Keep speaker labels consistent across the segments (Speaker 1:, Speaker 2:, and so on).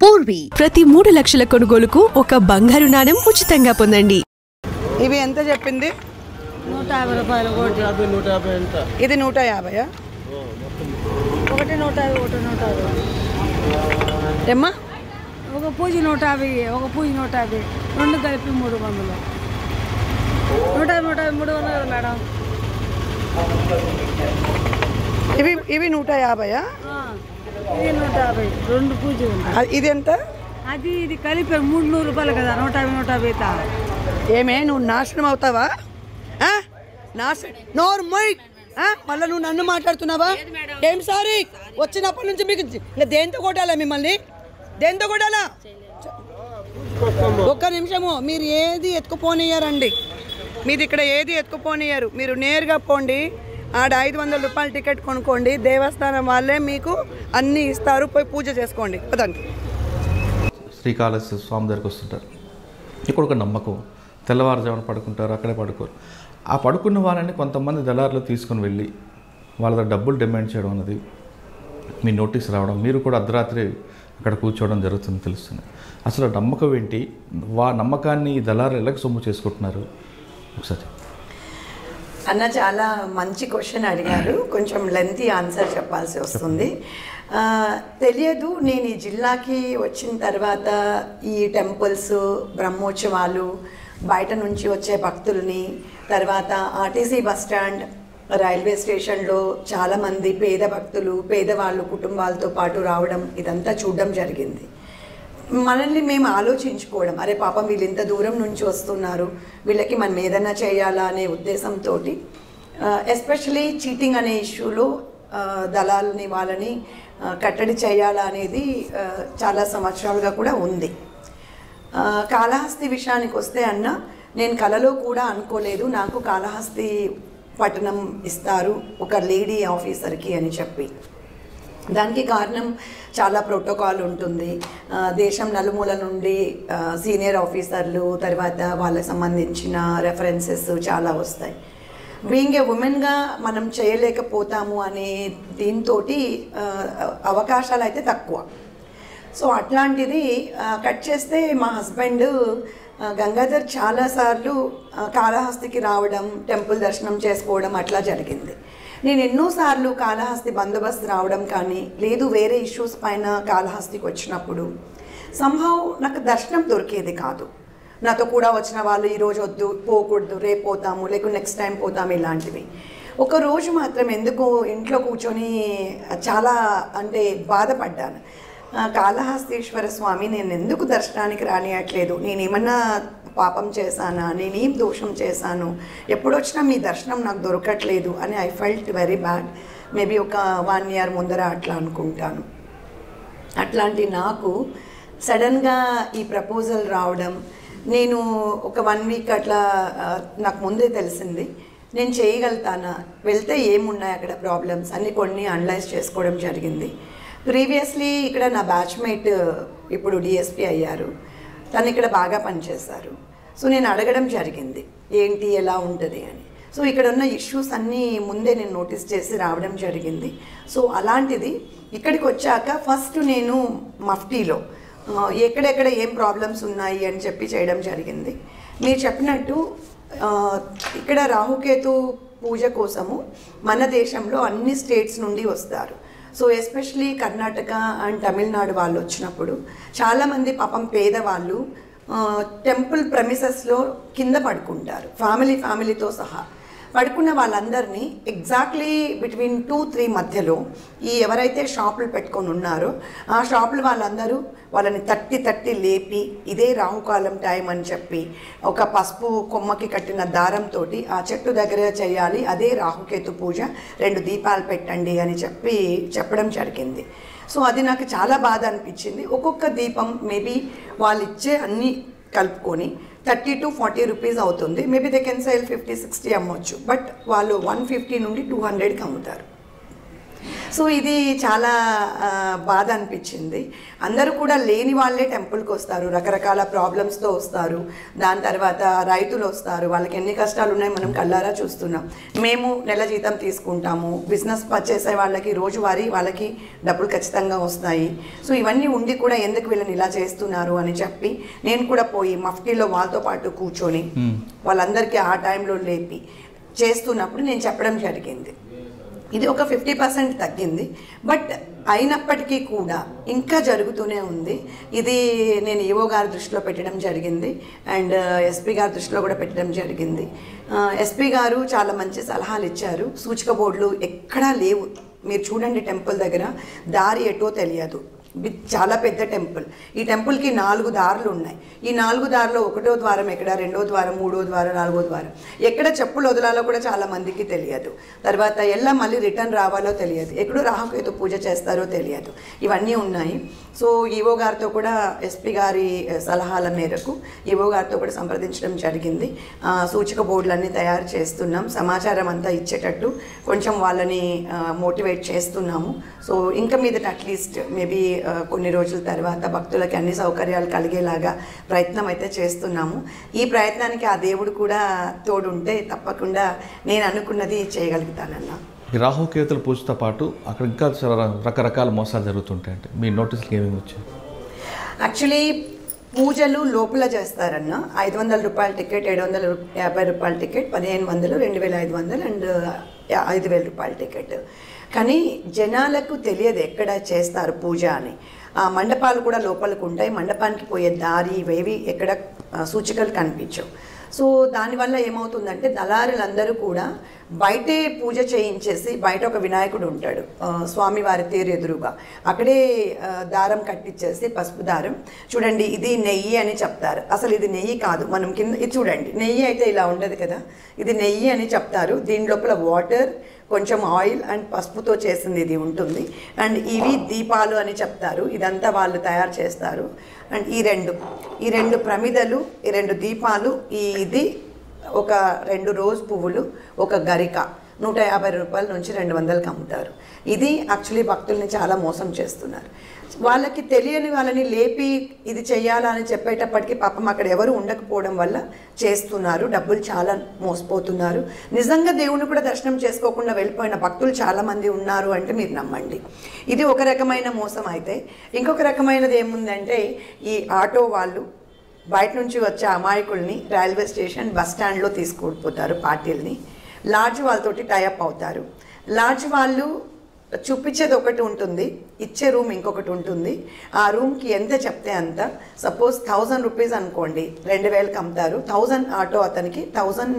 Speaker 1: పూర్వీ ప్రతి 3 లక్షల కొనుగోలుకు ఒక బంగారు నాణెం ఉచితంగా పొందండి.
Speaker 2: ఇవి ఎంత చెప్పింది?
Speaker 3: 150 రూపాయలు.
Speaker 2: ఇది 150.
Speaker 3: ఒకటి 150, ఒకటి 150.
Speaker 2: ఏమ్మా?
Speaker 3: ఒక పూజ 150, ఒక పూజ 150, రెండు కలిపి 300. 150, 300 మేడం.
Speaker 2: ఇవి 150.
Speaker 3: ఇది 150, రెండు పూజ ఉంటాయి.
Speaker 2: ఇది ఎంత?
Speaker 3: ఇది కలిపి 300 రూపాయలు కదా. 150 అవుతా.
Speaker 2: ఏమే నువ్వు నాశనం అవుతావా? నోరు మొయ్. మళ్ళీ నువ్వు నన్ను మాట్లాడుతున్నావా? ఏం సారీ వచ్చినప్పటి నుంచి మీకు ఇంకా దేంతో కొట్టాలా? మిమ్మల్ని దేంతో కొట్టాలా? ఒక్క నిమిషము. మీరు ఏది ఎత్తుకుపోనియ్యారండి. మీది ఇక్కడ ఏది ఎత్తుకుపోనియ్యారు. మీరు నేరుగా పోండి, ఆడ 500 రూపాయల టికెట్ కొనుక్కోండి. దేవస్థానం వాళ్ళే మీకు అన్నీ ఇస్తారు. పోయి పూజ చేసుకోండి. పదండి.
Speaker 4: శ్రీకాళహస్తి స్వామి దగ్గరికి వస్తుంటారు. ఇక్కడ ఒక నమ్మకం, తెల్లవారుజామున పడుకుంటారు, అక్కడే పడుకోరు. ఆ పడుకున్న వాళ్ళని కొంతమంది దళారులు తీసుకుని వెళ్ళి వాళ్ళ దగ్గర డబ్బులు డిమాండ్ చేయడం అన్నది మీ నోటీస్ రావడం, మీరు కూడా అర్ధరాత్రి అక్కడ కూర్చోవడం జరుగుతుంది తెలుస్తుంది. అసలు నమ్మకం ఏంటి? నమ్మకాన్ని ఈ దళారులు ఎలాగ సొమ్ము చేసుకుంటున్నారు ఒకసారి?
Speaker 5: అన్న చాలా మంచి క్వశ్చన్ అడిగారు. కొంచెం లెంతీ ఆన్సర్ చెప్పాల్సి వస్తుంది. తెలియదు. నేను ఈ జిల్లాకి వచ్చిన తర్వాత ఈ టెంపుల్స్, బ్రహ్మోత్సవాలు, బయట నుంచి వచ్చే భక్తుల్ని, తర్వాత ఆర్టీసీ బస్ స్టాండ్, రైల్వే స్టేషన్లో చాలామంది పేద భక్తులు, పేదవాళ్ళు కుటుంబాలతో పాటు రావడం, ఇదంతా చూడడం జరిగింది. మనల్ని మేము ఆలోచించుకోవడం, అరే పాపం వీళ్ళు ఇంత దూరం నుంచి వస్తున్నారు, వీళ్ళకి మనం ఏదైనా చేయాలా అనే ఉద్దేశంతో ఎస్పెషలీ చీటింగ్ అనే ఇష్యూలో దళాలని వాళ్ళని కట్టడి చేయాలా అనేది చాలా సంవత్సరాలుగా కూడా ఉంది. కాళహస్తి విషయానికి వస్తే అన్న, నేను కలలో కూడా అనుకోలేదు నాకు కాళహస్తి పట్టణం ఇస్తారు ఒక లేడీ ఆఫీసర్కి అని చెప్పి. దానికి కారణం చాలా ప్రోటోకాల్ ఉంటుంది. దేశం నలుమూల నుండి సీనియర్ ఆఫీసర్లు, తర్వాత వాళ్ళకి సంబంధించిన రెఫరెన్సెస్ చాలా వస్తాయి. బీయింగ్ ఏ ఉమెన్గా మనం చేయలేకపోతాము అనే దీంతో అవకాశాలు అయితే తక్కువ. సో అట్లాంటిది కట్ చేస్తే మా హస్బెండ్ గంగాధర్ చాలాసార్లు కాళహస్తికి రావడం, టెంపుల్ దర్శనం చేసుకోవడం అట్లా జరిగింది. నేను ఎన్నోసార్లు కాళహస్తి బందోబస్తు రావడం కానీ, లేదు వేరే ఇష్యూస్ పైన కాళహస్తికి వచ్చినప్పుడు సంహవ్ నాకు దర్శనం దొరికేది కాదు. నాతో కూడా వచ్చిన వాళ్ళు ఈరోజు వద్దు, పోకూడదు, రేపు పోతాము, లేకుంటే నెక్స్ట్ టైం పోతాము, ఇలాంటివి. ఒకరోజు మాత్రం ఎందుకో ఇంట్లో కూర్చొని చాలా అంటే బాధపడ్డాను. కాళహస్తీశ్వర స్వామి నేను ఎందుకు దర్శనానికి రానియట్లేదు? నేనేమన్నా పాపం చేశానా? నేనేం దోషం చేశాను? ఎప్పుడొచ్చినా మీ దర్శనం నాకు దొరకట్లేదు అని I felt very bad. Maybe ఒక 1 year ముందర అట్లా అనుకుంటాను. అట్లాంటి నాకు సడన్గా ఈ ప్రపోజల్ రావడం, నేను ఒక 1 week అట్లా నాకు ముందే తెలిసింది నేను చేయగలుగుతానా, వెళ్తే ఏమున్నాయి అక్కడ ప్రాబ్లమ్స్ అన్నీ కొన్ని అనలైజ్ చేసుకోవడం జరిగింది. ప్రీవియస్లీ ఇక్కడ నా బ్యాచ్మేట్ ఇప్పుడు డిఎస్పీ అయ్యారు, తను ఇక్కడ బాగా పనిచేశారు. సో నేను అడగడం జరిగింది ఏంటి ఎలా ఉంటుంది అని. సో ఇక్కడ ఉన్న ఇష్యూస్ అన్నీ ముందే నేను నోటీస్ చేసి రావడం జరిగింది. సో అలాంటిది ఇక్కడికి వచ్చాక ఫస్ట్ నేను మఫ్టీలో ఎక్కడెక్కడ ఏం ప్రాబ్లమ్స్ ఉన్నాయి అని చెప్పి చేయడం జరిగింది. మీరు చెప్పినట్టు ఇక్కడ రాహుకేతు పూజ కోసము మన దేశంలో అన్ని స్టేట్స్ నుండి వస్తారు. So especially Karnataka and Tamil Nadu వాళ్ళు వచ్చినప్పుడు చాలామంది పాపం పేదవాళ్ళు టెంపుల్ ప్రెమిసెస్లో కింద పడుకుంటారు, ఫ్యామిలీతో సహా. పడుకున్న వాళ్ళందరినీ ఎగ్జాక్ట్లీ బిట్వీన్ 2-3 మధ్యలో ఈ ఎవరైతే షాపులు పెట్టుకొని ఉన్నారో ఆ షాపులు వాళ్ళందరూ వాళ్ళని తట్టి లేపి ఇదే రాహుకాలం టైం అని చెప్పి ఒక పసుపు కొమ్మకి కట్టిన దారంతో ఆ చెట్టు దగ్గర చేయాలి, అదే రాహుకేతు పూజ, 2 దీపాలు పెట్టండి అని చెప్పడం జరిగింది. సో అది నాకు చాలా బాధ అనిపించింది. ఒక్కొక్క దీపం మేబీ వాళ్ళు ఇచ్చే అన్నీ కలుపుకొని 30 to 40 రూపీస్ అవుతుంది. మేబీ దే కెన్ సేల్ 50-60 అమ్మొచ్చు, బట్ వాళ్ళు 150 నుండి 200కి అమ్ముతారు. సో ఇది చాలా బాధ అనిపించింది. అందరూ కూడా లేని వాళ్ళే టెంపుల్కి వస్తారు, రకరకాల ప్రాబ్లమ్స్తో వస్తారు. దాని తర్వాత రైతులు వస్తారు, వాళ్ళకి ఎన్ని కష్టాలు ఉన్నాయి మనం కళ్ళారా చూస్తున్నాం. మేము నెల జీతం తీసుకుంటాము, బిజినెస్ చేసే వాళ్ళకి రోజువారీ వాళ్ళకి డబ్బులు ఖచ్చితంగా వస్తాయి. సో ఇవన్నీ ఉండి కూడా ఎందుకు వీళ్ళని ఇలా చేస్తున్నారు అని చెప్పి నేను కూడా పోయి మఫ్టీలో వాళ్ళతో పాటు కూర్చొని వాళ్ళందరికీ ఆ టైంలో లేపి చేస్తున్నప్పుడు నేను చెప్పడం జరిగింది. ఇది ఒక 50% తగ్గింది, బట్ అయినప్పటికీ కూడా ఇంకా జరుగుతూనే ఉంది. ఇది నేను ఈఓ గారి దృష్టిలో పెట్టడం జరిగింది అండ్ ఎస్పీ గారి దృష్టిలో కూడా పెట్టడం జరిగింది. ఎస్పీ గారు చాలా మంచి సలహాలు ఇచ్చారు. సూచిక బోర్డులు ఎక్కడా లేవు. మీరు చూడండి, టెంపుల్ దగ్గర దారి ఎటో తెలియదు. చాలా పెద్ద టెంపుల్. ఈ టెంపుల్కి 4 దారులు ఉన్నాయి. ఈ 4 దారిలో 1వ ద్వారం ఎక్కడ, 2వ ద్వారం, 3వ ద్వారం, 4వ ద్వారం ఎక్కడ చెప్పులు వదలాలో కూడా చాలా మందికి తెలియదు. తర్వాత ఎలా మళ్ళీ రిటర్న్ రావాలో తెలియదు, ఎక్కడో రాహుకేతు పూజ చేస్తారో తెలియదు. ఇవన్నీ ఉన్నాయి. సో ఈఓ గారితో కూడా ఎస్పీ గారి సలహాల మేరకు ఈఓ గారితో కూడా సంప్రదించడం జరిగింది. సూచిక బోర్డులన్నీ తయారు చేస్తున్నాం, సమాచారం అంతా ఇచ్చేటట్టు కొంచెం వాళ్ళని మోటివేట్ చేస్తున్నాము. సో ఇంకా మీదట అట్లీస్ట్ మేబీ కొన్ని రోజుల తర్వాత భక్తులకి అన్ని సౌకర్యాలు కలిగేలాగా ప్రయత్నం అయితే చేస్తున్నాము. ఈ ప్రయత్నానికి ఆ దేవుడు కూడా తోడుంటే తప్పకుండా నేను అనుకున్నది చేయగలుగుతానన్నా.
Speaker 4: ఈ రాహుకేతుల పూజతో పాటు అక్కడ ఇంకా చాలా రకరకాల మోసాలు జరుగుతుంటాయంటే మీ నోటీసులు ఏమేమి వచ్చాయి?
Speaker 5: యాక్చువల్లీ పూజలు లోపల చేస్తారన్న. 500 రూపాయల టికెట్, 750 రూపాయల టికెట్, 1500, 2500 అండ్ 5000 రూపాయల టికెట్. కానీ జనాలకు తెలియదు ఎక్కడ చేస్తారు పూజ అని. ఆ మండపాలు కూడా లోపలికి ఉంటాయి. మండపానికి పోయే దారి ఇవేవి ఎక్కడ సూచికలు కనిపించవు. సో దానివల్ల ఏమవుతుందంటే దళారులందరూ కూడా బయటే పూజ చేయించేసి, బయట ఒక వినాయకుడు ఉంటాడు స్వామివారి తేరు ఎదురుగా, అక్కడే దారం కట్టించేసి పసుపు దారం, చూడండి ఇది నెయ్యి అని చెప్తారు. అసలు ఇది నెయ్యి కాదు. మనం కింద ఇది చూడండి, నెయ్యి అయితే ఇలా ఉండదు కదా, ఇది నెయ్యి అని చెప్తారు. దీని లోపల వాటర్, కొంచెం ఆయిల్ అండ్ పసుపుతో చేసింది ఇది ఉంటుంది. అండ్ ఇవి దీపాలు అని చెప్తారు. ఇదంతా వాళ్ళు తయారు చేస్తారు. అండ్ ఈ రెండు ప్రమిదలు, ఈ 2 దీపాలు, ఇది ఒక 2 రోజ్ పువ్వులు, ఒక గరిక 150 రూపాయల నుంచి 200కి అమ్ముతారు. ఇది యాక్చువల్లీ భక్తుల్ని చాలా మోసం చేస్తున్నారు. వాళ్ళకి తెలియని వాళ్ళని లేపి ఇది చెయ్యాలా అని చెప్పేటప్పటికి పాపం అక్కడ ఎవరు ఉండకపోవడం వల్ల చేస్తున్నారు. డబ్బులు చాలా మోసపోతున్నారు. నిజంగా దేవుని కూడా దర్శనం చేసుకోకుండా వెళ్ళిపోయిన భక్తులు చాలామంది ఉన్నారు అంటే మీరు నమ్మండి. ఇది ఒక రకమైన మోసం. అయితే ఇంకొక రకమైనది ఏముందంటే, ఈ ఆటో వాళ్ళు బయట నుంచి వచ్చే అమాయకుల్ని రైల్వే స్టేషన్, బస్ స్టాండ్లో తీసుకుపోతారు పార్టీల్ని. లాడ్జ్ వాళ్ళతోటి టైఅప్ అవుతారు. లాడ్జ్ వాళ్ళు చూపించేది ఒకటి ఉంటుంది, ఇచ్చే రూమ్ ఇంకొకటి ఉంటుంది. ఆ రూమ్కి ఎంత చెప్తే అంత. సపోజ్ 1000 రూపీస్ అనుకోండి, 2000కి అమ్ముతారు. 1000 ఆటో అతనికి, 1000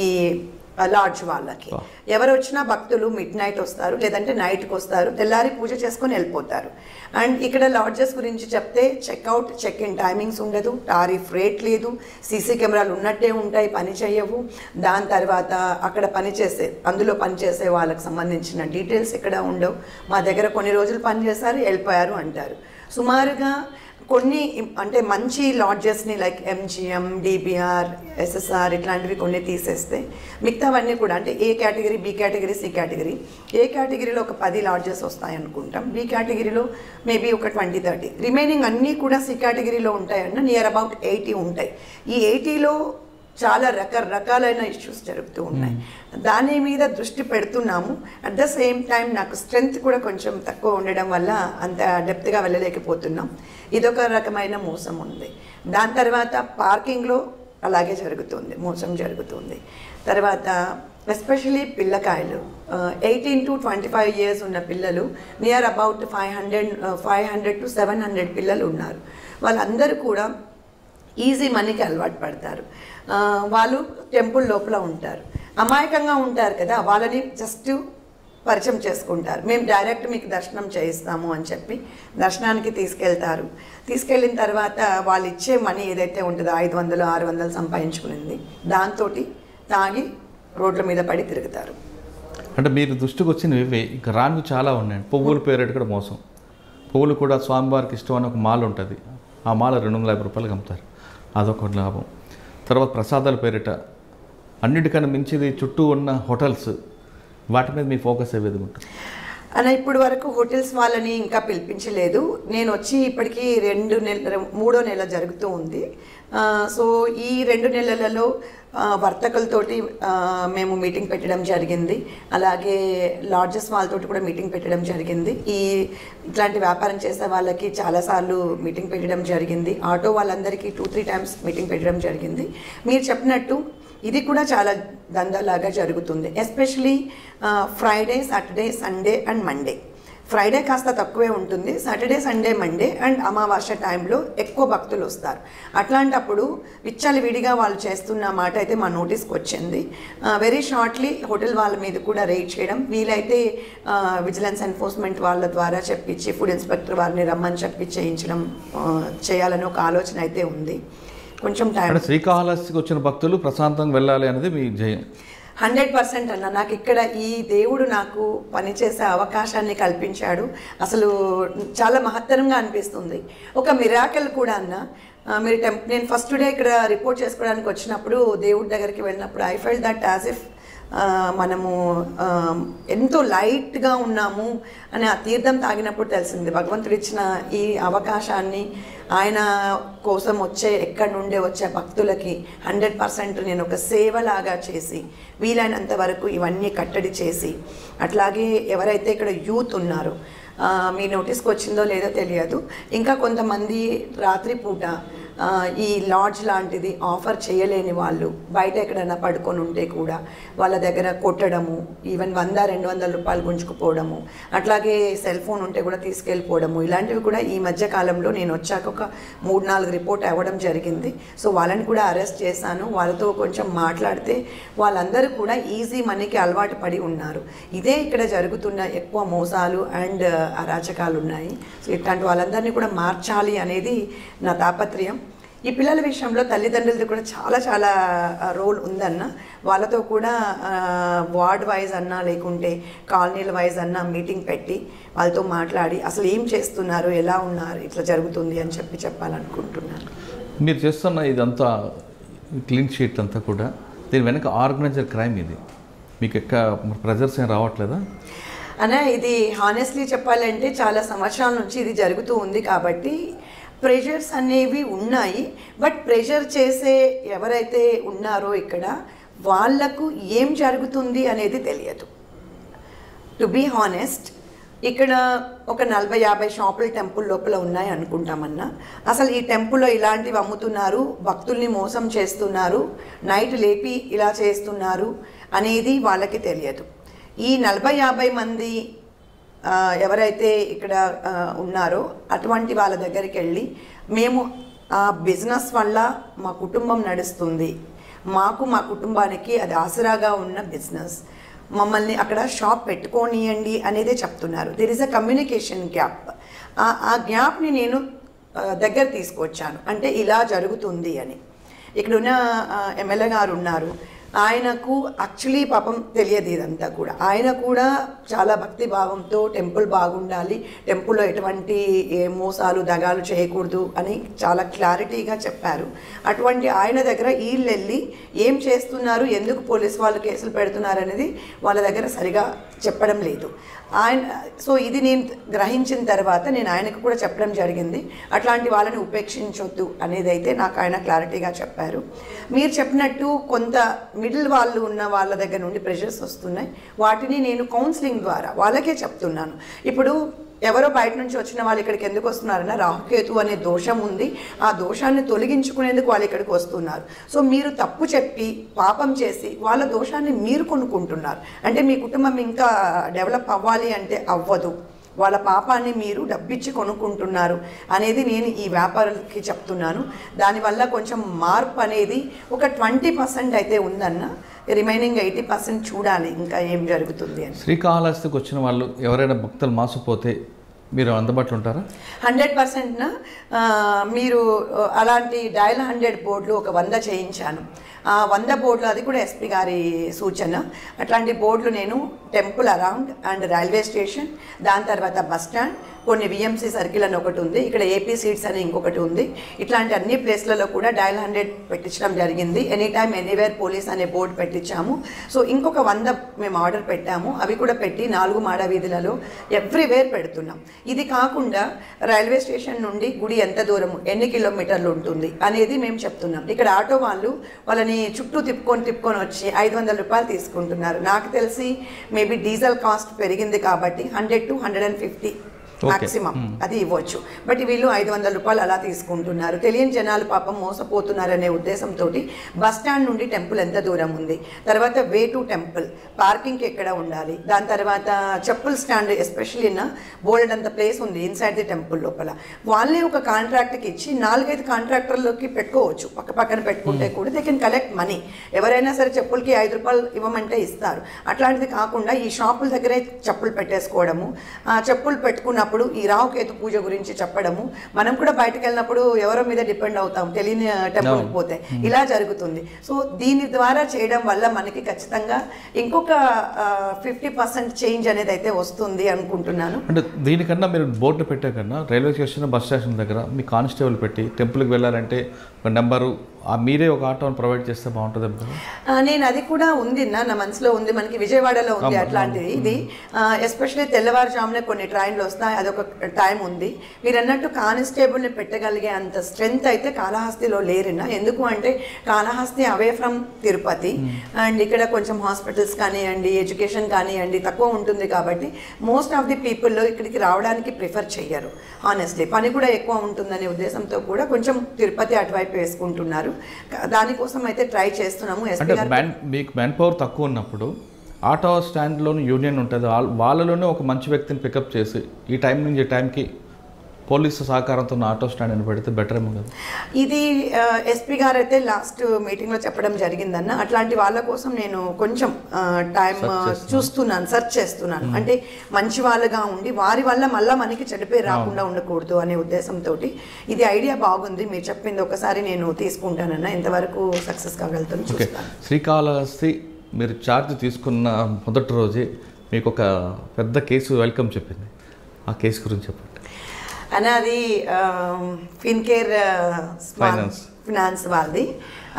Speaker 5: ఈ లాడ్జ్ వాళ్ళకి. ఎవరు వచ్చినా భక్తులు మిడ్ నైట్ వస్తారు, లేదంటే నైట్కి వస్తారు, తెల్లారి పూజ చేసుకొని వెళ్ళిపోతారు. అండ్ ఇక్కడ లాడ్జెస్ గురించి చెప్తే చెక్అవుట్, చెక్ ఇన్ టైమింగ్స్ ఉండదు, టారిఫ్ రేట్ లేదు, సీసీ కెమెరాలు ఉన్నట్టే ఉంటాయి, పని చేయవు. దాని తర్వాత అక్కడ అందులో పనిచేసే వాళ్ళకి సంబంధించిన డీటెయిల్స్ ఎక్కడ ఉండవు. మా దగ్గర కొన్ని రోజులు పనిచేశారు, వెళ్ళిపోయారు అంటారు. సుమారుగా కొన్ని అంటే మంచి లాడ్జెస్ని లైక్ ఎంజిఎం, డిబిఆర్, ఎస్ఎస్ఆర్ ఇట్లాంటివి కొన్ని తీసేస్తే మిగతావన్నీ కూడా అంటే A category, B category, C category. A కేటగిరీలో ఒక 10 లాడ్జెస్ వస్తాయి అనుకుంటాం, బి కేటగిరీలో మేబీ ఒక 20-30, రిమైనింగ్ అన్నీ కూడా సి కేటగిరీలో ఉంటాయన్న నియర్ అబౌట్ 80 ఉంటాయి. ఈ 80లో చాలా రకరకాలైన ఇష్యూస్ జరుగుతూ ఉన్నాయి. దాని మీద దృష్టి పెడుతున్నాము. అట్ ద సేమ్ టైం నాకు స్ట్రెంగ్త్ కూడా కొంచెం తక్కువ ఉండడం వల్ల అంత డెప్త్గా వెళ్ళలేకపోతున్నాం. ఇదొక రకమైన మోసం ఉంది. దాని తర్వాత పార్కింగ్లో అలాగే జరుగుతుంది, మోసం జరుగుతుంది. తర్వాత ఎస్పెషలీ పిల్లకాయలు 18 to 25 years ఉన్న పిల్లలు నియర్ అబౌట్ 500 to 700 పిల్లలు ఉన్నారు. వాళ్ళందరూ కూడా ఈజీ మనీకి అలవాటు పడతారు. వాళ్ళు టెంపుల్ లోపల ఉంటారు, అమాయకంగా ఉంటారు కదా, వాళ్ళని జస్ట్ పరిచయం చేసుకుంటారు. మేము డైరెక్ట్ మీకు దర్శనం చేయిస్తాము అని చెప్పి దర్శనానికి తీసుకెళ్తారు. తీసుకెళ్ళిన తర్వాత వాళ్ళు ఇచ్చే మనీ ఏదైతే ఉంటుందో 500, 600 సంపాదించుకునింది, దాంతో తాగి రోడ్ల మీద పడి తిరుగుతారు.
Speaker 4: అంటే మీరు దృష్టికి వచ్చినవి ఇవే, ఇక రానివి చాలా ఉన్నాయండి. పువ్వుల పేరేట కూడా మోసం. పువ్వులు కూడా స్వామివారికి ఇష్టం అని ఒక మాల ఉంటుంది, ఆ మాల 250 రూపాయలకి అమ్ముతారు, అదొక లాభం. తర్వాత ప్రసాదాల పేరిట అన్నిటికన్నా మించిది చుట్టూ ఉన్న హోటల్స్, వాటి మీద మీ ఫోకస్ ఏ విధంగా ఉంటుంది?
Speaker 5: అన్న ఇప్పటి వరకు హోటల్స్ వాళ్ళని ఇంకా పిలిపించలేదు. నేను వచ్చి ఇప్పటికీ 3వ నెల జరుగుతూ ఉంది. సో ఈ 2 నెలలలో వర్తకులతోటి మేము మీటింగ్ పెట్టడం జరిగింది. అలాగే లాడ్జెస్ వాళ్ళతోటి కూడా మీటింగ్ పెట్టడం జరిగింది. ఇట్లాంటి వ్యాపారం చేసే వాళ్ళకి చాలాసార్లు మీటింగ్ పెట్టడం జరిగింది. ఆటో వాళ్ళందరికీ 2-3 టైమ్స్ మీటింగ్ పెట్టడం జరిగింది. మీరు చెప్పినట్టు ఇది కూడా చాలా దందాలాగా జరుగుతుంది. Especially Friday, Saturday, Sunday and Monday. Friday కాస్త తక్కువే ఉంటుంది. సాటర్డే, సండే, మండే అండ్ అమావాస్య టైంలో ఎక్కువ భక్తులు వస్తారు. అట్లాంటప్పుడు విచ్చలవిడిగా వాళ్ళు చేస్తున్న మాట అయితే మా నోటీస్కి వచ్చింది. వెరీ షార్ట్లీ హోటల్ వాళ్ళ మీద కూడా రేట్ చేయడం, వీలైతే విజిలెన్స్ ఎన్ఫోర్స్మెంట్ వాళ్ళ ద్వారా చెప్పించి ఫుడ్ ఇన్స్పెక్టర్ వారిని రమ్మని చెప్పి చేయాలని ఒక ఆలోచన అయితే ఉంది. కొంచెం టైం.
Speaker 4: శ్రీకాళహస్తికి వచ్చిన భక్తులు ప్రశాంతంగా వెళ్ళాలి అనేది మీ జయం.
Speaker 5: 100% అన్న. నాకు ఇక్కడ ఈ దేవుడు నాకు పనిచేసే అవకాశాన్ని కల్పించాడు. అసలు చాలా మహత్తరంగా అనిపిస్తుంది. ఒక మిరాకిల్ కూడా అన్న. మీరు నేను ఫస్ట్ డే ఇక్కడ రిపోర్ట్ చేసుకోవడానికి వచ్చినప్పుడు దేవుడి దగ్గరికి వెళ్ళినప్పుడు I felt that as if మనము ఎంతో లైట్గా ఉన్నాము అని ఆ తీర్థం తాగినప్పుడు తెలిసింది. భగవంతుడు ఇచ్చిన ఈ అవకాశాన్ని ఆయన కోసం ఎక్కడి నుండే వచ్చే భక్తులకి 100% నేను ఒక సేవలాగా చేసి వీలైనంత వరకు ఇవన్నీ కట్టడి చేసి, అట్లాగే ఎవరైతే ఇక్కడ యూత్ ఉన్నారో మీ నోటీస్కి వచ్చిందో లేదో తెలియదు, ఇంకా కొంతమంది రాత్రిపూట ఈ లాడ్జ్ లాంటిది ఆఫర్ చేయలేని వాళ్ళు బయట ఎక్కడైనా పడుకొని ఉంటే కూడా వాళ్ళ దగ్గర కొట్టడము, ఈవెన్ 100-200 రూపాయలు గుంజుకుపోవడము, అట్లాగే సెల్ ఫోన్ ఉంటే కూడా తీసుకెళ్ళిపోవడము, ఇలాంటివి కూడా ఈ మధ్య కాలంలో నేను వచ్చాక ఒక 3-4 రిపోర్ట్ అవ్వడం జరిగింది. సో వాళ్ళని కూడా అరెస్ట్ చేశాను. వాళ్ళతో కొంచెం మాట్లాడితే వాళ్ళందరూ కూడా ఈజీ మనీకి అలవాటు పడి ఉన్నారు. ఇదే ఇక్కడ జరుగుతున్న ఎక్కువ మోసాలు అండ్ అరాచకాలు ఉన్నాయి. సో ఇట్లాంటి వాళ్ళందరినీ కూడా మార్చాలి అనేది నా తాపత్రయం. ఈ పిల్లల విషయంలో తల్లిదండ్రులది కూడా చాలా చాలా రోల్ ఉందన్న. వాళ్ళతో కూడా వార్డ్ వైజ్ అన్నా లేకుంటే కాలనీల వైజ్ అన్నా మీటింగ్ పెట్టి వాళ్ళతో మాట్లాడి అసలు ఏం చేస్తున్నారు, ఎలా ఉన్నారు, ఇట్లా జరుగుతుంది అని చెప్పాలనుకుంటున్నాను.
Speaker 4: మీరు చేస్తున్న ఇదంతా క్లీన్ షీట్ అంతా కూడా దీని వెనక ఆర్గనైజర్ క్రైమ్ ఇది. మీకు ప్రెజర్స్ ఏం రావట్లేదా
Speaker 5: అన్న? ఇది హానెస్ట్లీ చెప్పాలంటే చాలా సంవత్సరాల నుంచి ఇది జరుగుతూ ఉంది కాబట్టి ప్రెషర్స్ అనేవి ఉన్నాయి. బట్ ప్రెషర్ చేసే ఎవరైతే ఉన్నారో ఇక్కడ వాళ్లకు ఏం జరుగుతుంది అనేది తెలియదు. టు బీ హానెస్ట్, ఇక్కడ ఒక 40-50 షాపులు టెంపుల్ లోపల ఉన్నాయి అనుకుంటామన్నా. అసలు ఈ టెంపుల్లో ఇలాంటివి అమ్ముతున్నారు, భక్తుల్ని మోసం చేస్తున్నారు, నైట్ లేపి ఇలా చేస్తున్నారు అనేది వాళ్ళకి తెలియదు. ఈ 40-50 మంది ఎవరైతే ఇక్కడ ఉన్నారో అటువంటి వాళ్ళ దగ్గరికి వెళ్ళి మేము ఆ బిజినెస్ వల్ల మా కుటుంబం నడుస్తుంది, మాకు మా కుటుంబానికి అది ఆసరాగా ఉన్న బిజినెస్, మమ్మల్ని అక్కడ షాప్ పెట్టుకోనియండి అనేదే చెప్తున్నారు. There is a communication gap. ఆ గ్యాప్ని నేను దగ్గర తీసుకొచ్చాను. అంటే ఇలా జరుగుతుంది అని. ఇక్కడున్న ఎమ్మెల్యే గారు ఉన్నారు, ఆయనకు యాక్చువల్లీ పాపం తెలియదు ఇదంతా కూడా. ఆయన కూడా చాలా భక్తి భావంతో టెంపుల్ బాగుండాలి, టెంపుల్లో ఎటువంటి మోసాలు దగాలు చేయకూడదు అని చాలా క్లారిటీగా చెప్పారు. అటువంటి ఆయన దగ్గర వీళ్ళు వెళ్ళి ఏం చేస్తున్నారు, ఎందుకు పోలీసు వాళ్ళు కేసులు పెడుతున్నారు అనేది వాళ్ళ దగ్గర సరిగా చెప్పడం లేదు. సో ఇది నేను గ్రహించిన తర్వాత నేను ఆయనకు కూడా చెప్పడం జరిగింది, అట్లాంటి వాళ్ళని ఉపేక్షించొద్దు అనేది అయితే నాకు ఆయన క్లారిటీగా చెప్పారు. మీరు చెప్పినట్టు కొంత మిడిల్ వాళ్ళు ఉన్న వాళ్ళ దగ్గర నుండి ప్రెషర్స్ వస్తున్నాయి. వాటిని నేను కౌన్సిలింగ్ ద్వారా వాళ్ళకే చెప్తున్నాను. ఇప్పుడు ఎవరో బయట నుంచి వచ్చిన వాళ్ళు ఇక్కడికి ఎందుకు వస్తున్నారన్నా, రాహుకేతు అనే దోషం ఉంది, ఆ దోషాన్ని తొలగించుకునేందుకు వాళ్ళు ఇక్కడికి వస్తున్నారు. సో మీరు తప్పు చెప్పి పాపం చేసి వాళ్ళ దోషాన్ని మీరు కొనుక్కుంటున్నారు. అంటే మీ కుటుంబం ఇంకా డెవలప్ అవ్వాలి అంటే అవ్వదు, వాళ్ళ పాపాన్ని మీరు డబ్బిచ్చి కొనుక్కుంటున్నారు అనేది నేను ఈ వ్యాపారులకి చెప్తున్నాను. దానివల్ల కొంచెం మార్పు అనేది ఒక 20% అయితే ఉందన్న. రిమైనింగ్ 80% చూడాలి ఇంకా ఏం జరుగుతుంది అని.
Speaker 4: శ్రీకాళహస్తికి వచ్చిన వాళ్ళు ఎవరైనా భక్తులు మాసిపోతే మీరు అందుబాటులో ఉంటారా?
Speaker 5: 100%. మీరు అలాంటి డయల్ 100 బోర్డులు ఒక 100 చేయించాను. ఆ 100 బోర్డులు, అది కూడా ఎస్పీ గారి సూచన, అట్లాంటి బోర్డులు నేను temple around and railway station, దాని తర్వాత బస్ స్టాండ్, కొన్ని విఎంసీ సర్కిల్ అని ఒకటి ఉంది, ఇక్కడ ఏపీ సీట్స్ అని ఇంకొకటి ఉంది. ఇట్లాంటి అన్ని ప్లేస్లలో కూడా డయల్ 100 పెట్టించడం జరిగింది. ఎనీ టైమ్ ఎనీవేర్ పోలీస్ అనే బోర్డు పెట్టించాము. సో ఇంకొక 100 మేము ఆర్డర్ పెట్టాము, అవి కూడా పెట్టి 4 మాడ వీధులలో ఎవ్రీవేర్ పెడుతున్నాం. ఇది కాకుండా రైల్వే స్టేషన్ నుండి గుడి ఎంత దూరం, ఎన్ని కిలోమీటర్లు ఉంటుంది అనేది మేము చెప్తున్నాం. ఇక్కడ ఆటో వాళ్ళు వాళ్ళని చుట్టూ తిప్పుకొని వచ్చి 500 రూపాయలు తీసుకుంటున్నారు. నాకు తెలిసి మేబీ డీజిల్ కాస్ట్ పెరిగింది కాబట్టి 100 to 150 మాక్సిమం అది ఇవ్వచ్చు. బట్ వీళ్ళు 500 రూపాయలు అలా తీసుకుంటున్నారు. తెలియని జనాలు పాపం మోసపోతున్నారనే ఉద్దేశంతో బస్ స్టాండ్ నుండి టెంపుల్ ఎంత దూరం ఉంది, తర్వాత వే టు టెంపుల్, పార్కింగ్ ఎక్కడ ఉండాలి, దాని తర్వాత చెప్పుల్ స్టాండ్ ఎస్పెషల్లీ బోల్డ్ అంత ప్లేస్ ఉంది ఇన్సైడ్ ది టెంపుల్ లోపల. వాళ్ళే ఒక కాంట్రాక్ట్కి ఇచ్చి 4-5 కాంట్రాక్టర్లోకి పెట్టుకోవచ్చు. పక్కన పెట్టుకుంటే కూడా దే కెన్ కలెక్ట్ మనీ. ఎవరైనా సరే చెప్పులకి 5 రూపాయలు ఇవ్వమంటే ఇస్తారు. అట్లాంటిది కాకుండా ఈ షాపుల దగ్గరే చెప్పులు పెట్టేసుకోవడము, చెప్పులు పెట్టుకున్నప్పుడు ఈ రాహుకేతు పూజ గురించి చెప్పడము, మనం కూడా బయటకు వెళ్ళినప్పుడు ఎవరో మీద డిపెండ్ అవుతాం తెలియని టెంపుల్కి పోతే, ఇలా జరుగుతుంది. సో దీని ద్వారా చేయడం వల్ల మనకి ఖచ్చితంగా ఇంకొక 50% చేంజ్ అనేది అయితే వస్తుంది అనుకుంటున్నాను.
Speaker 4: అంటే దీనికన్నా మీరు బోర్డు పెట్టే కన్నా రైల్వే స్టేషన్ బస్ స్టేషన్ దగ్గర మీ కానిస్టేబుల్ పెట్టి టెంపుల్కి వెళ్ళాలంటే ఒక నెంబరు మీరే ఒక ఆటోని ప్రొవైడ్ చేస్తే బాగుంటుంది.
Speaker 5: నేను అది కూడా ఉంది నా మనసులో ఉంది. మనకి విజయవాడలో ఉంది అట్లాంటిది. ఇది ఎస్పెషల్లీ తెల్లవారుజామునే కొన్ని ట్రైన్లు వస్తాయి, అదొక టైం ఉంది. మీరు అన్నట్టు కానిస్టేబుల్ని పెట్టగలిగే అంత స్ట్రెంగ్త్ అయితే కాళహస్తిలో లేరున్నా. ఎందుకు అంటే Kalahasti away from Tirupati and ఇక్కడ కొంచెం హాస్పిటల్స్ కానివ్వండి, ఎడ్యుకేషన్ కానివ్వండి తక్కువ ఉంటుంది కాబట్టి మోస్ట్ ఆఫ్ ది పీపుల్ ఇక్కడికి రావడానికి ప్రిఫర్ చెయ్యరు. హానెస్ట్లీ పని కూడా ఎక్కువ ఉంటుందనే ఉద్దేశంతో కూడా కొంచెం తిరుపతి అటువైపు వేసుకుంటున్నారు. దానికోసం అయితే ట్రై చేస్తున్నాము.
Speaker 4: మీకు మ్యాన్ పవర్ తక్కువ ఉన్నప్పుడు ఆటో స్టాండ్లోని యూనియన్ ఉంటుంది, వాళ్ళలోనే ఒక మంచి వ్యక్తిని పికప్ చేసి ఈ టైం నుంచి ఈ టైంకి పోలీసు సహకారంతో ఆటో స్టాండ్ పెడితే బెటర్ ఏమో కదా.
Speaker 5: ఇది ఎస్పీ గారు అయితే లాస్ట్ మీటింగ్లో చెప్పడం జరిగిందన్న. అట్లాంటి వాళ్ళ కోసం నేను కొంచెం టైం చూస్తున్నాను, సెర్చ్ చేస్తున్నాను. అంటే మంచి వాళ్ళగా ఉండి వారి వల్ల మళ్ళీ మనకి చెడిపోయి రాకుండా ఉండకూడదు అనే ఉద్దేశంతో ఇది ఐడియా బాగుంది. మీరు చెప్పింది ఒకసారి నేను తీసుకుంటానన్న. ఎంతవరకు సక్సెస్ కాగలుగుతాను చూస్తాను.
Speaker 4: శ్రీకాళహస్తి మీరు ఛార్జ్ తీసుకున్న మొదటి రోజే మీకు ఒక పెద్ద కేసు వెల్కమ్ చెప్పింది. ఆ కేసు గురించి చెప్పండి.
Speaker 5: అది ఫిన్కేర్ ఫినాన్స్ వాళ్ళది.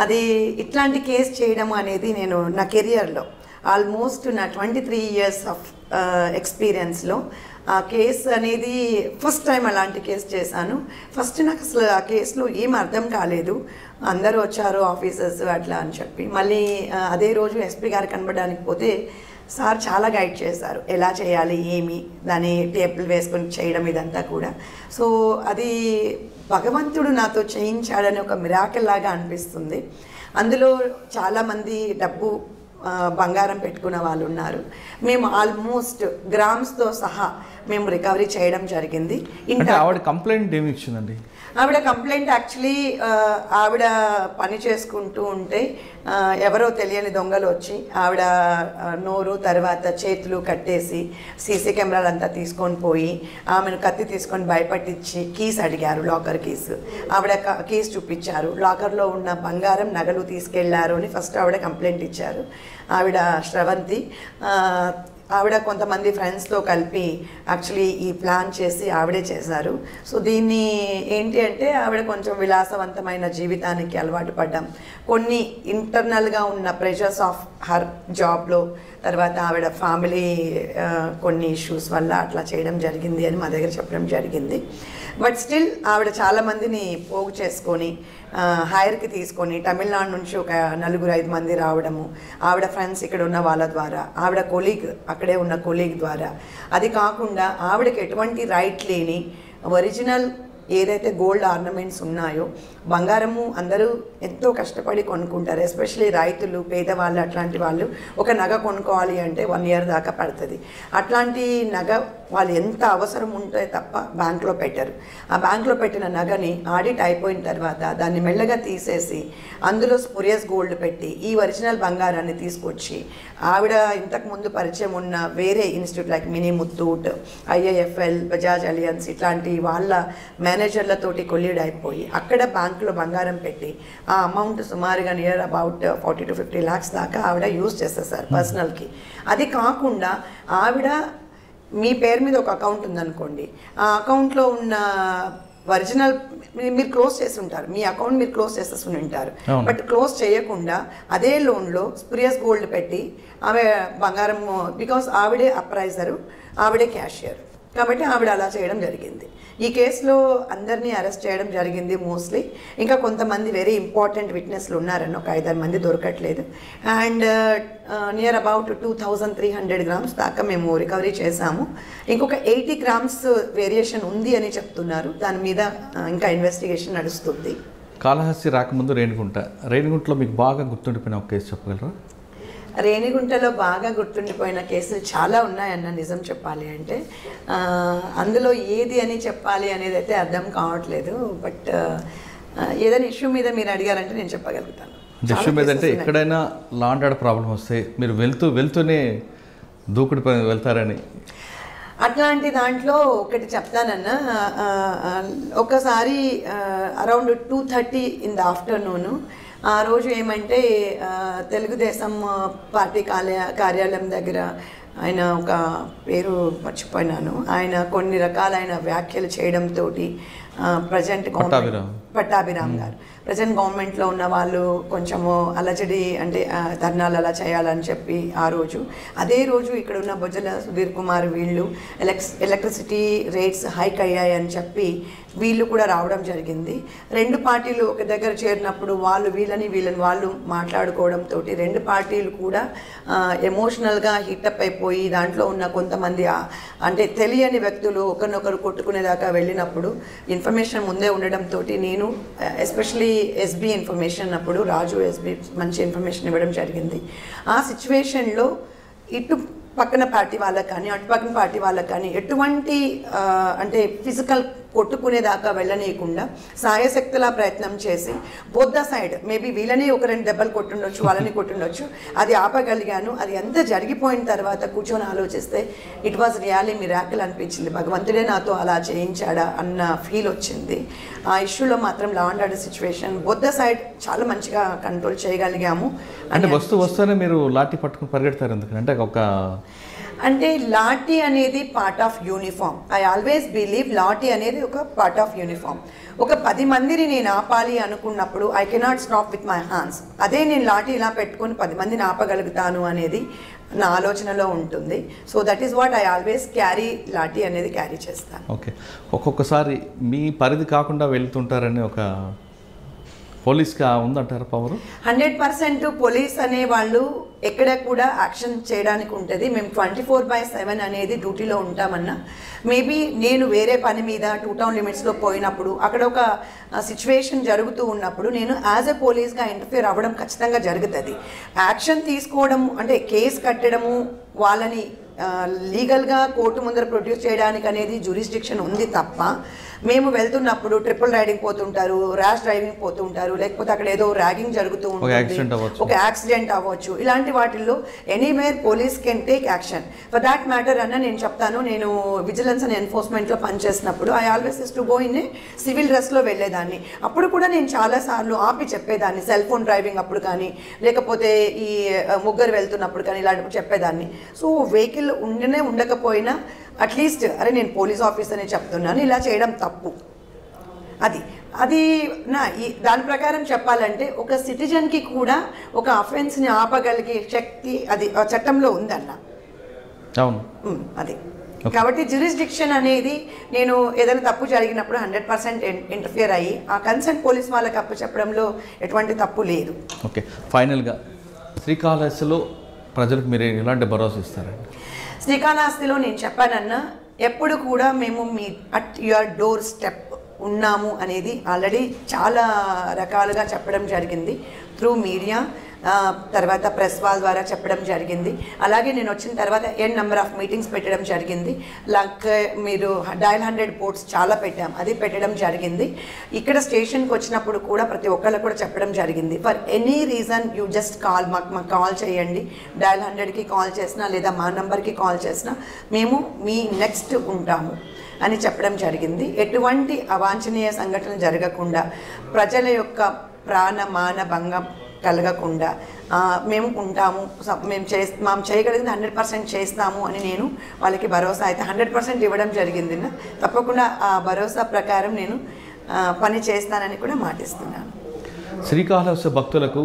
Speaker 5: అది ఇట్లాంటి కేసు చేయడం అనేది నేను నా కెరియర్లో ఆల్మోస్ట్ నా 23 years ఆఫ్ ఎక్స్పీరియన్స్లో ఆ కేసు అనేది ఫస్ట్ టైం అలాంటి కేసు చేశాను. ఫస్ట్ నాకు అసలు ఆ కేసులో ఏం అర్థం కాలేదు. అందరూ వచ్చారు ఆఫీసర్స్ అట్లా అని చెప్పి. మళ్ళీ అదే రోజు ఎస్పీ గారు కనబడడానికి పోతే సార్ చాలా గైడ్ చేశారు, ఎలా చేయాలి ఏమి, దాన్ని టేబుల్ వేసుకొని చేయడం ఇదంతా కూడా. సో అది భగవంతుడు నాతో చేయించాడని ఒక మిరాకిల్ లాగా అనిపిస్తుంది. అందులో చాలామంది డబ్బు బంగారం పెట్టుకున్న వాళ్ళు ఉన్నారు. మేము ఆల్మోస్ట్ గ్రామ్స్తో సహా మేము రికవరీ చేయడం జరిగింది.
Speaker 4: ఆవిడ కంప్లైంట్ ఏమి ఇచ్చిందండి?
Speaker 5: ఆవిడ కంప్లైంట్ యాక్చువల్లీ ఆవిడ పని చేసుకుంటూ ఉంటే ఎవరో తెలియని దొంగలు వచ్చి ఆవిడ నోరు తర్వాత చేతులు కట్టేసి సీసీ కెమెరాలు అంతా తీసుకొని పోయి ఆమెను కత్తి తీసుకొని భయపట్టించి కీస్ అడిగారు, లాకర్ కీస్. ఆవిడ కీస్ చూపించారు, లాకర్లో ఉన్న బంగారం నగలు తీసుకెళ్లారు అని ఫస్ట్ ఆవిడ కంప్లైంట్ ఇచ్చారు. ఆవిడ శ్రవంతి ఆవిడ కొంతమంది ఫ్రెండ్స్తో కలిపి యాక్చువల్లీ ఈ ప్లాన్ చేసి ఆవిడే చేశారు. సో దీన్ని ఏంటి అంటే ఆవిడ కొంచెం విలాసవంతమైన జీవితానికి అలవాటు పడ్డాం. కొన్ని ఇంటర్నల్గా ఉన్న ప్రెషర్స్ ఆఫ్ హర్ జాబ్లో, తర్వాత ఆవిడ ఫ్యామిలీ కొన్ని ఇష్యూస్ వల్ల అట్లా చేయడం జరిగింది అని మా దగ్గర చెప్పడం జరిగింది. బట్ స్టిల్ ఆవిడ చాలామందిని పోగు చేసుకొని హైర్కి తీసుకొని తమిళనాడు నుంచి ఒక 4-5 మంది రావడము, ఆవిడ ఫ్రెండ్స్ ఇక్కడ ఉన్న వాళ్ళ ద్వారా, ఆవిడ కొలీగ్ అక్కడే ఉన్న కొలీగ్ ద్వారా. అది కాకుండా ఆవిడకి ఎటువంటి రైట్ లేని ఒరిజినల్ ఏదైతే గోల్డ్ ఆర్నమెంట్స్ ఉన్నాయో, బంగారము అందరూ ఎంతో కష్టపడి కొనుక్కుంటారు, ఎస్పెషలీ రైతులు, పేదవాళ్ళు, అట్లాంటి వాళ్ళు ఒక నగ కొనుక్కోవాలి అంటే 1 year దాకా పడుతుంది. అట్లాంటి నగ వాళ్ళు ఎంత అవసరం ఉంటే తప్ప బ్యాంక్లో పెట్టరు. ఆ బ్యాంక్లో పెట్టిన నగని ఆడిట్ అయిపోయిన తర్వాత దాన్ని మెల్లగా తీసేసి అందులో స్పురియస్ గోల్డ్ పెట్టి ఈ ఒరిజినల్ బంగారాన్ని తీసుకొచ్చి ఆవిడ ఇంతకుముందు పరిచయం ఉన్న వేరే institute like mini Muthoot, IIFL, Bajaj Allianz ఇట్లాంటి వాళ్ళ మేనేజర్లతోటి కొలీడ్ అయిపోయి అక్కడ బ్యాంకులో బంగారం పెట్టి ఆ అమౌంట్ సుమారుగా నియర్ అబౌట్ 40 to 50 lakhs దాకా ఆవిడ యూజ్ చేస్తారు పర్సనల్కి. అది కాకుండా ఆవిడ మీ పేరు మీద ఒక అకౌంట్ ఉందనుకోండి, ఆ అకౌంట్లో ఉన్న ఒరిజినల్ మీరు క్లోజ్ చేసి ఉంటారు, మీ అకౌంట్ మీరు క్లోజ్ చేసేసుకుని ఉంటారు. బట్ క్లోజ్ చేయకుండా అదే లోన్లో స్పురియస్ గోల్డ్ పెట్టి ఆమె బంగారం, బికాస్ ఆవిడే అప్రైజరు, ఆవిడే క్యాషియర్ కాబట్టి ఆవిడ అలా చేయడం జరిగింది. ఈ కేసులో అందరినీ అరెస్ట్ చేయడం జరిగింది మోస్ట్లీ. ఇంకా కొంతమంది వెరీ ఇంపార్టెంట్ విట్నెస్లు ఉన్నారని ఒక 5-6 మంది దొరకట్లేదు. అండ్ నియర్ అబౌట్ 2300 grams దాకా మేము రికవరీ చేశాము. ఇంకొక 80 grams వేరియేషన్ ఉంది అని చెప్తున్నారు. దాని మీద ఇంకా ఇన్వెస్టిగేషన్ నడుస్తుంది.
Speaker 4: కాళహస్తి రాకముందు రేణిగుంటలో మీకు బాగా గుర్తుండిపోయిన ఒక కేసు చెప్పగలరా?
Speaker 5: రేణిగుంటలో బాగా గుర్తుండిపోయిన కేసులు చాలా ఉన్నాయన్న నిజం చెప్పాలి అంటే. అందులో ఏది అని చెప్పాలి అనేది అయితే అర్థం కావట్లేదు. బట్ ఏదైనా ఇష్యూ మీద మీరు అడిగారంటే నేను చెప్పగలుగుతాను.
Speaker 4: ఇష్యూ మీద అంటే ఎక్కడైనా లా అండ్ ఆర్డర్ ప్రాబ్లం వస్తే మీరు వెళ్తూనే దూకుడు వెళ్తారని
Speaker 5: అట్లాంటి దాంట్లో ఒకటి చెప్తానన్న. ఒకసారి అరౌండ్ 2:30 in the afternoon ఆ రోజు ఏమంటే తెలుగుదేశం పార్టీ కార్యాలయం దగ్గర ఆయన ఒక పేరు మర్చిపోయినాను, ఆయన కొన్ని రకాలైన వ్యాఖ్యలు చేయడంతో ప్రజెంట్ పట్టాభిరామ్ గారు ప్రజెంట్ గవర్నమెంట్లో ఉన్న వాళ్ళు కొంచెము అలజడి అంటే ధర్నాలు అలా చేయాలని చెప్పి ఆ రోజు అదే రోజు ఇక్కడ ఉన్న బొజ్జల సుధీర్ కుమార్ వీళ్ళు ఎలక్ట్రిసిటీ రేట్స్ హైక్ అయ్యాయని చెప్పి వీళ్ళు కూడా రావడం జరిగింది. రెండు పార్టీలు ఒక దగ్గర చేరినప్పుడు వీళ్ళని వాళ్ళు మాట్లాడుకోవడంతో రెండు పార్టీలు కూడా ఎమోషనల్గా హిట్టప్ అయిపోయి దాంట్లో ఉన్న కొంతమంది అంటే తెలియని వ్యక్తులు ఒకరినొకరు కొట్టుకునేదాకా వెళ్ళినప్పుడు ఇన్ఫర్మేషన్ ముందే ఉండడంతో నేను ఎస్పెషలీ ఎస్బీ ఇన్ఫర్మేషన్ అప్పుడు రాజు ఎస్బీ మంచి ఇన్ఫర్మేషన్ ఇవ్వడం జరిగింది. ఆ సిచ్యువేషన్లో ఇటు పక్కన పార్టీ వాళ్ళకి కానీ అటు పక్కన పార్టీ వాళ్ళకి కానీ ఎటువంటి అంటే ఫిజికల్ కొట్టుకునేదాకా వెళ్ళనీయకుండా సాయశక్తులా ప్రయత్నం చేసి బోత్ ద సైడ్ మేబీ వీళ్ళని ఒక 2 దెబ్బలు కొట్టుండొచ్చు, వాళ్ళని కొట్టుండొచ్చు, అది ఆపగలిగాను. అది ఎంత జరిగిపోయిన తర్వాత కూర్చొని ఆలోచిస్తే ఇట్ వాజ్ రియల్లీ మిరాకిల్ అనిపించింది. భగవంతుడే నాతో అలా చేయించాడా అన్న ఫీల్ వచ్చింది. ఆ ఇష్యూలో మాత్రం law and order situation both the side చాలా మంచిగా కంట్రోల్ చేయగలిగాము.
Speaker 4: అంటే వస్తూనే మీరు లాఠీ పట్టుకుని పరిగెడతారు ఎందుకంటే
Speaker 5: అంటే లాఠీ అనేది part of uniform. I always believe lathi అనేది ఒక పార్ట్ ఆఫ్ యూనిఫామ్. ఒక 10 మందిని నేను ఆపాలి అనుకున్నప్పుడు I cannot stop with my hands. అదే నేను లాఠీ ఇలా పెట్టుకొని 10 మందిని ఆపగలుగుతాను అనేది నా ఆలోచనలో ఉంటుంది. So that is what I always lathi అనేది క్యారీ చేస్తాను.
Speaker 4: ఓకే, ఒక్కొక్కసారి మీ పరిధి కాకుండా వెళ్తుంటారని ఒక పోలీస్కి ఉందంటారా పవర్?
Speaker 5: 100% పోలీస్ అనే వాళ్ళు ఎక్కడ కూడా యాక్షన్ చేయడానికి ఉంటుంది. మేము 24/7 అనేది డ్యూటీలో ఉంటామన్నా. మేబీ నేను వేరే పని మీద 2 town లిమిట్స్లో పోయినప్పుడు అక్కడ ఒక సిచ్యువేషన్ జరుగుతూ ఉన్నప్పుడు నేను యాజ్ ఎ పోలీస్గా ఇంటర్ఫియర్ అవ్వడం ఖచ్చితంగా జరుగుతుంది. యాక్షన్ తీసుకోవడం అంటే కేసు కట్టడము, వాళ్ళని లీగల్గా కోర్టు ముందర ప్రొడ్యూస్ చేయడానికి అనేది జ్యూరిస్డిక్షన్ ఉంది తప్ప మేము వెళ్తున్నప్పుడు ట్రిపుల్ రైడింగ్ పోతుంటారు, ర్యాష్ డ్రైవింగ్ పోతుంటారు, లేకపోతే అక్కడ ఏదో ర్యాగింగ్ జరుగుతూ ఉంటుంది, ఒక యాక్సిడెంట్ అవ్వచ్చు, ఇలాంటి వాటిల్లో anywhere police can take action. For that matter అన్న నేను చెప్తాను, నేను విజిలెన్స్ అండ్ ఎన్ఫోర్స్మెంట్లో పనిచేసినప్పుడు I always to go in a civil డ్రెస్లో వెళ్ళేదాన్ని. అప్పుడు కూడా నేను చాలాసార్లు ఆపి చెప్పేదాన్ని, సెల్ ఫోన్ డ్రైవింగ్ అప్పుడు కానీ లేకపోతే ఈ ముగ్గురు వెళ్తున్నప్పుడు కానీ ఇలాంటి చెప్పేదాన్ని. సో వెహికల్ ఉండకపోయినా అట్లీస్ట్ అరే నేను పోలీస్ ఆఫీసర్ని చెప్తున్నాను, ఇలా చేయడం తప్పు. అది దాని ప్రకారం చెప్పాలంటే ఒక సిటిజన్కి కూడా ఒక అఫెన్స్ని ఆపగలిగే శక్తి అది చట్టంలో ఉందన్న. అది కాబట్టి జ్యూరిస్డిక్షన్ అనేది నేను ఏదైనా తప్పు జరిగినప్పుడు 100% ఇంటర్ఫియర్ అయ్యి ఆ కన్సర్న్ పోలీస్ వాళ్ళకి అప్పు చెప్పడంలో ఎటువంటి తప్పు లేదు.
Speaker 4: ఓకే, ఫైనల్గా శ్రీకాళహస్తిలో ప్రజలకు మీరు ఎలాంటి భరోసా ఇస్తారండి?
Speaker 5: శ్రీకాళహస్తిలో నేను చెప్పానన్నా, ఎప్పుడు కూడా మేము me at your door step ఉన్నాము అనేది ఆల్రెడీ చాలా రకాలుగా చెప్పడం జరిగింది త్రూ మీడియా, తర్వాత ప్రెస్ వాళ్ళ ద్వారా చెప్పడం జరిగింది. అలాగే నేను వచ్చిన తర్వాత నెంబర్ ఆఫ్ మీటింగ్స్ పెట్టడం జరిగింది. లైక్ మీరు డయల్ 100 పోర్ట్స్ చాలా అది పెట్టడం జరిగింది. ఇక్కడ స్టేషన్కి వచ్చినప్పుడు కూడా ప్రతి ఒక్కళ్ళకు కూడా చెప్పడం జరిగింది, for any reason you just call, మాకు కాల్ చేయండి. డయల్ 100కి కాల్ చేసినా లేదా మా నెంబర్కి కాల్ చేసినా మేము మీ నెక్స్ట్ ఉంటాము అని చెప్పడం జరిగింది. ఎటువంటి అవాంఛనీయ సంఘటనలు జరగకుండా, ప్రజల యొక్క ప్రాణమాన భంగం కలగకుండా మేము ఉంటాము, మేము చేయగలిగింది 100% చేస్తాము అని నేను వాళ్ళకి భరోసా అయితే 100% ఇవ్వడం జరిగింది. తప్పకుండా ఆ భరోసా ప్రకారం నేను పని చేస్తానని కూడా మాటిస్తున్నాను.
Speaker 4: శ్రీకాళహస్తి భక్తులకు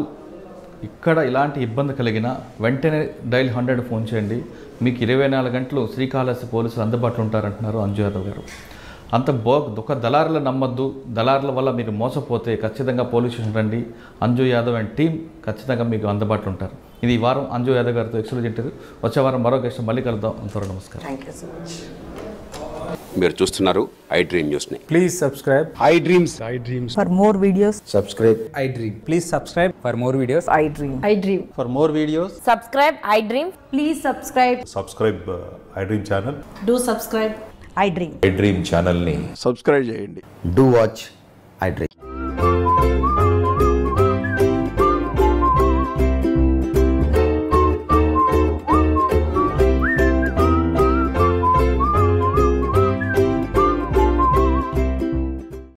Speaker 4: ఇక్కడ ఇలాంటి ఇబ్బంది కలిగినా వెంటనే డైల్ 100 ఫోన్ చేయండి. మీకు 24 గంటలు శ్రీకాళహస్తి పోలీసులు అందుబాటులో ఉంటారంటున్నారు అంజు యాదవ్ గారు. అంత ఒక దళారుల నమ్మద్దు, దళారుల వల్ల మీరు మోసపోతే ఖచ్చితంగా పోలీస్ స్టేషన్ రండి. అంజు యాదవ్ అండ్ టీం ఖచ్చితంగా మీకు అందుబాటులో ఉంటారు. ఇది ఈ వారం అంజు యాదవ్ గారితో ఎక్స్క్లూజివ్ ఇంటర్వ్యూ. వచ్చే వారం మరో గెస్ట్ మళ్ళీ కలుద్దాం. అంతవరకు నమస్కారం.
Speaker 5: Thank you so much.
Speaker 6: మీరు చూస్తున్నారు ఐ డ్రీమ్ న్యూస్ని.
Speaker 7: Please subscribe
Speaker 6: I dreams.
Speaker 3: For more videos,
Speaker 6: subscribe.
Speaker 7: I Dream. Please subscribe for more videos.
Speaker 3: I dream.
Speaker 8: I dream.
Speaker 7: For more videos,
Speaker 8: Subscribe, I dream. Please subscribe.
Speaker 9: Subscribe I dream channel.
Speaker 8: Do subscribe. I dream.
Speaker 9: I dream ఛానల్ని
Speaker 6: subscribe చేయండి.
Speaker 10: Do watch I Dream.